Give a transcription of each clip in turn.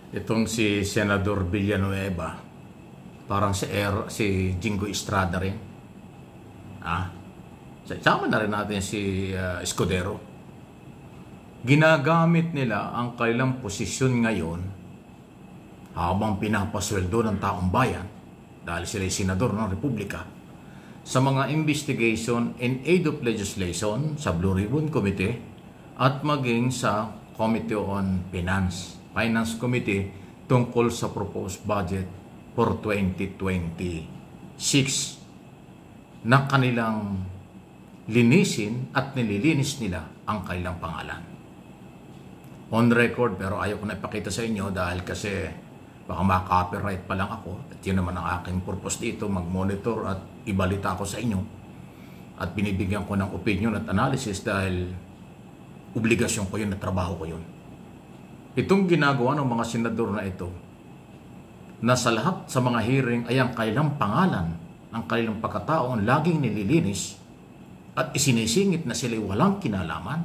Itong si Senador Villanueva, parang si Jingo Estrada rin. Sama na rin natin si Escudero. Ginagamit nila ang kanilang posisyon ngayon habang pinapasweldo ng taong bayan dahil sila ay senador ng Republika sa mga investigation in aid of legislation sa Blue Ribbon Committee at maging sa Committee on Finance Committee tungkol sa proposed budget for 2026 na kanilang linisin at nililinis nila ang kanilang pangalan. On record, pero ayaw ko na ipakita sa inyo dahil kasi baka ma-copyright pa lang ako. At yun naman ang aking purpose dito, mag-monitor at ibalita ko sa inyo. At binibigyan ko ng opinion at analysis dahil obligasyon ko yun at trabaho ko yun. Itong ginagawa ng mga senador na ito, na sa lahat sa mga hearing ay ang kailang pangalan, ang kailang pagkatao ang laging nililinis at isinisingit na sila'y walang kinalaman,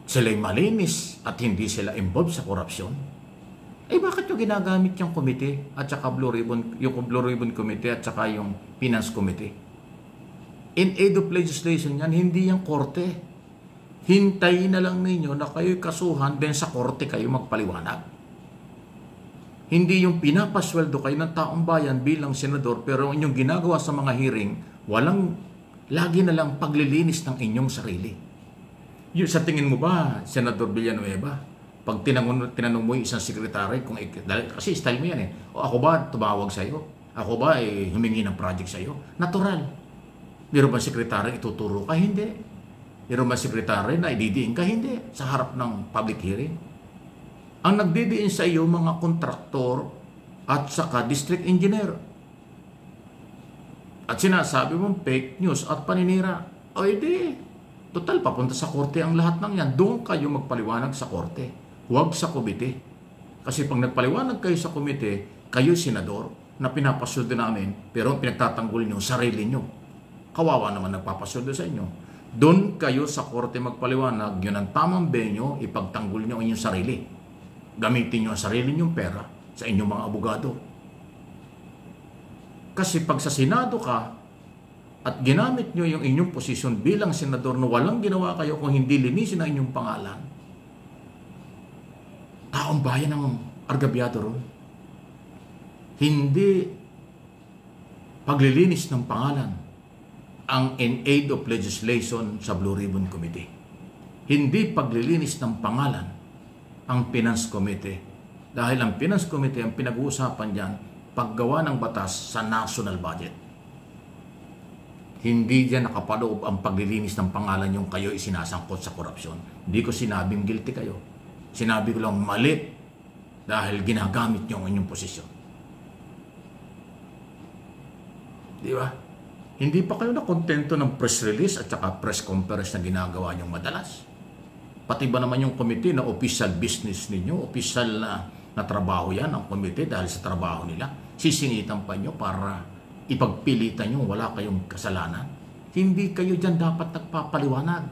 sila'y malinis at hindi sila involved sa korupsyon. Eh bakit yung ginagamit yung committee at saka yung Blue Ribbon Committee at saka yung Finance Committee? In aid of legislation yan, hindi yung korte. Hintayin na lang ninyo na kayo'y kasuhan, then sa korte kayo magpaliwanag. Hindi yung pinapasweldo kayo ng taong bayan bilang senador, pero inyong ginagawa sa mga hearing, lagi na lang paglilinis ng inyong sarili. Yung sa tingin mo ba, Senador Villanueva, pag tinanong mo yung isang sekretary, kasi style mo yan eh, o ako ba tumawag sa'yo? Ako ba humingi ng project sa'yo? Natural. Meron ba sekretary ituturo ka? Hindi. Meron ba sekretary na ididiin ka? Hindi. Sa harap ng public hearing. Ang nagdidiin sa iyo, mga kontraktor at saka district engineer. At sinasabi mong fake news at paninira. O edi, total, papunta sa korte ang lahat ng yan. Doon kayo magpaliwanag sa korte. Huwag sa komite. Kasi pag nagpaliwanag kayo sa komite, kayo senador na pinapasweldo namin, pero pinagtatanggol nyo sarili nyo. Kawawa naman nagpapasweldo sa inyo. Doon kayo sa korte magpaliwanag, yun ang tamang benyo, ipagtanggol nyo ang inyong sarili. Gamitin nyo ang sarili nyong pera sa inyong mga abogado. Kasi pag sa Senado ka, at ginamit nyo yung inyong posisyon bilang senador na walang ginawa kayo kung hindi linisin ang inyong pangalan, taong bayan ang argabyado ron. Hindi paglilinis ng pangalan ang in aid of legislation sa Blue Ribbon Committee. Hindi paglilinis ng pangalan ang Finance Committee. Dahil ang Finance Committee, ang pinag-uusapan dyan, paggawa ng batas sa national budget. Hindi diyan nakapaloob ang paglilinis ng pangalan yung kayo isinasangkot sa korupsyon. Hindi ko sinabing guilty kayo. Sinabi ko lang mali dahil ginagamit nyo ang inyong posisyon. Di ba? Hindi pa kayo nakontento ng press release at saka press conference na ginagawa nyong madalas. Pati ba naman yung committee na official business ninyo, official na trabaho yan ang committee dahil sa trabaho nila. Sisingitan pa nyo para ipagpilitan nyo wala kayong kasalanan. Hindi kayo dyan dapat nagpapaliwanag.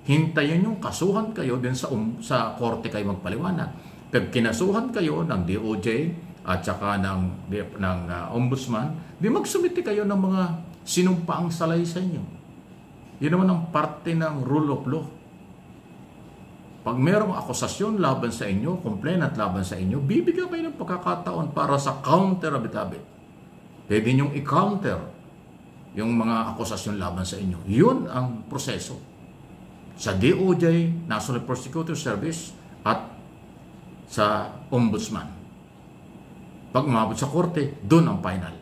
Hintayin nyo, kasuhan kayo din sa korte kayo magpaliwanag. Pag kinasuhan kayo ng DOJ at saka ng ombudsman, di magsumite kayo ng mga sinumpaang salay sa inyo. Yun naman ang parte ng rule of law. Pag merong akusasyon laban sa inyo, complainant laban sa inyo, bibigyan kayo ng pagkakataon para sa counter affidavit. Pwede ninyong i-counter yung mga akusasyon laban sa inyo. Yun ang proseso. Sa DOJ, National Prosecutor Service, at sa Ombudsman. Pag umabot sa korte, doon ang final.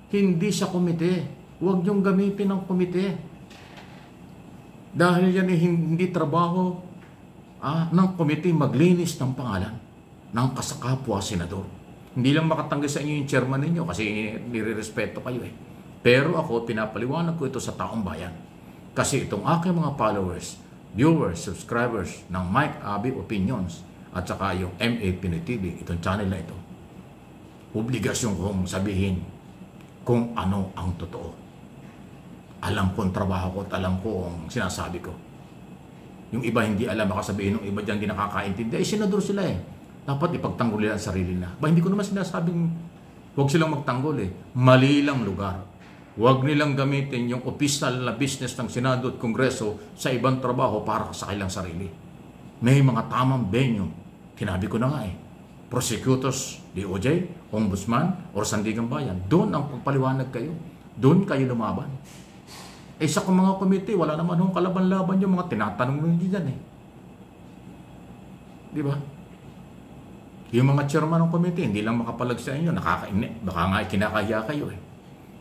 Hindi sa komite. Huwag niyong gamitin ang komite. Dahil yan hindi trabaho ng komite maglinis ng pangalan ng kasakapwa senador. Hindi lang makatanggi sa inyo yung chairman ninyo kasi nire-respeto kayo eh. Pero ako, pinapaliwanag ko ito sa taong bayan. Kasi itong aking mga followers, viewers, subscribers ng Mike Abby Opinions at saka yung MA Pinoy TV, itong channel na ito, obligasyon kong sabihin kung ano ang totoo. Alam ko ang trabaho ko at alam ko ang sinasabi ko. Yung iba hindi alam, baka sabihin ng iba dyan di nakakaintindi. Eh, senador sila eh. Dapat ipagtanggol nila ang sarili na. Ba, hindi ko naman sinasabing huwag silang magtanggol eh. Mali lang lugar. Huwag nilang gamitin yung official na business ng Senado at Kongreso sa ibang trabaho para sa kanilang sarili. May mga tamang venue. Tinabi ko na nga eh. Prosecutors, DOJ, Ombudsman, or Sandigan Bayan. Doon ang pagpaliwanag kayo. Doon kayo lumaban. Eh sa mga komite, wala naman hong kalaban-laban yung mga tinatanong mo hindi dyan eh. Di ba? Yung mga chairman ng komite, hindi lang makapalag sa inyo, baka nga kinakahiya kayo eh.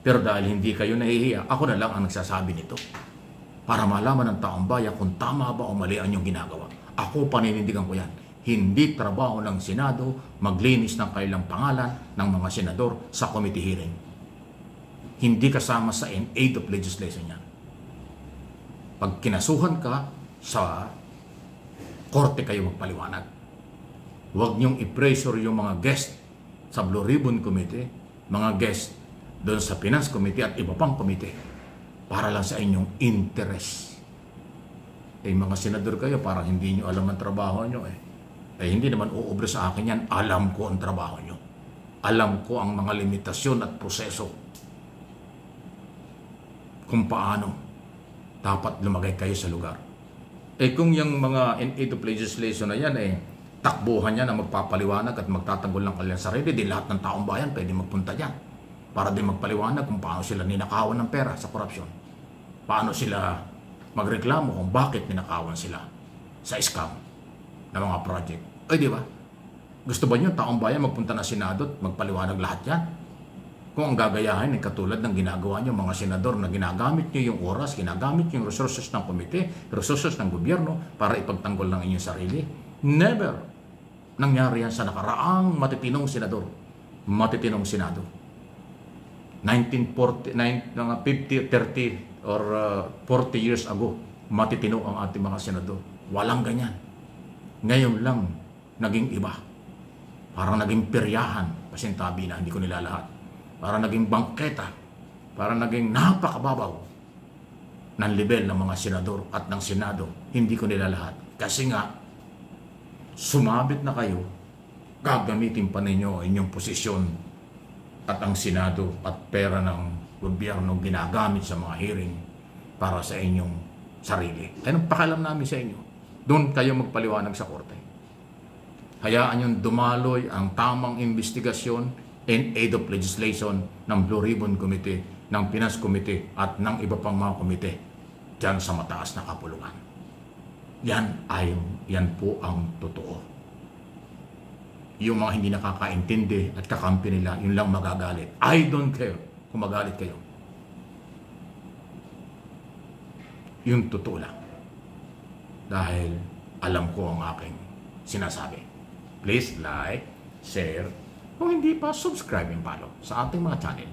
Pero dahil hindi kayo nahihiya, ako na lang ang nagsasabi nito. Para malaman ng taong bayan kung tama ba o mali ang inyong ginagawa. Ako paninindigan ko yan. Hindi trabaho ng Senado maglinis ng kailang pangalan ng mga senador sa committee hearing. Hindi kasama sa aid of legislation yan. Pag kinasuhan ka sa korte kayo magpaliwanag. Huwag niyong i-pressure yung mga guest sa Blue Ribbon Committee, mga guest doon sa Finance Committee at iba pang committee para lang sa inyong interest. Eh mga senador kayo, parang hindi nyo alam ang trabaho nyo eh. Eh hindi naman uubra sa akin yan. Alam ko ang trabaho nyo. Alam ko ang mga limitasyon at proseso. Kung paano dapat lumagay kayo sa lugar. Eh kung yung mga aid of legislation na yan eh, takbuhan yan na magpapaliwanag at magtatanggol ng kanilang sarili, di lahat ng taong bayan pwede magpunta dyan. Para din magpaliwanag kung paano sila ninakawan ng pera sa korupsyon. Paano sila magreklamo kung bakit ninakawan sila sa scam na mga project. Ay di ba? Gusto ba niyo taong bayan magpunta na Senado at magpaliwanag lahat yan? Kung ang gagayahin ay katulad ng ginagawa niyo mga senador na ginagamit niyo yung oras, ginagamit niyo yung resources ng komite, resources ng gobyerno para ipagtanggol ng inyong sarili. Never nangyari yan sa nakaraang matitinong senador, matitinong Senado. 1949, mga 50, 30 or 40 years ago, matitino ang ating mga senador. Walang ganyan. Ngayon lang, naging iba. Parang naging peryahan, pasintabi na, hindi ko nila lahat. Parang naging bangketa, parang naging napakababaw ng level ng mga senador at ng Senado. Hindi ko nila lahat. Kasi nga, sumabit na kayo, gagamitin pa ninyo inyong posisyon at ang Senado at pera ng gobyerno ginagamit sa mga hearing para sa inyong sarili. Anong pakialam namin sa inyo? Doon kayo magpaliwanag sa korte. Hayaan yung dumaloy ang tamang investigasyon and aid of legislation ng Blue Ribbon Committee, ng Finance Committee at ng iba pang mga komite dyan sa mataas na kapulungan. Yan po ang totoo. Yung mga hindi nakakaintindi at kakampi nila, yun lang magagalit. I don't care kung magalit kayo. Yung totoo lang. Dahil alam ko ang aking sinasabi. Please like, share, kung hindi pa, subscribe and follow sa ating mga channel.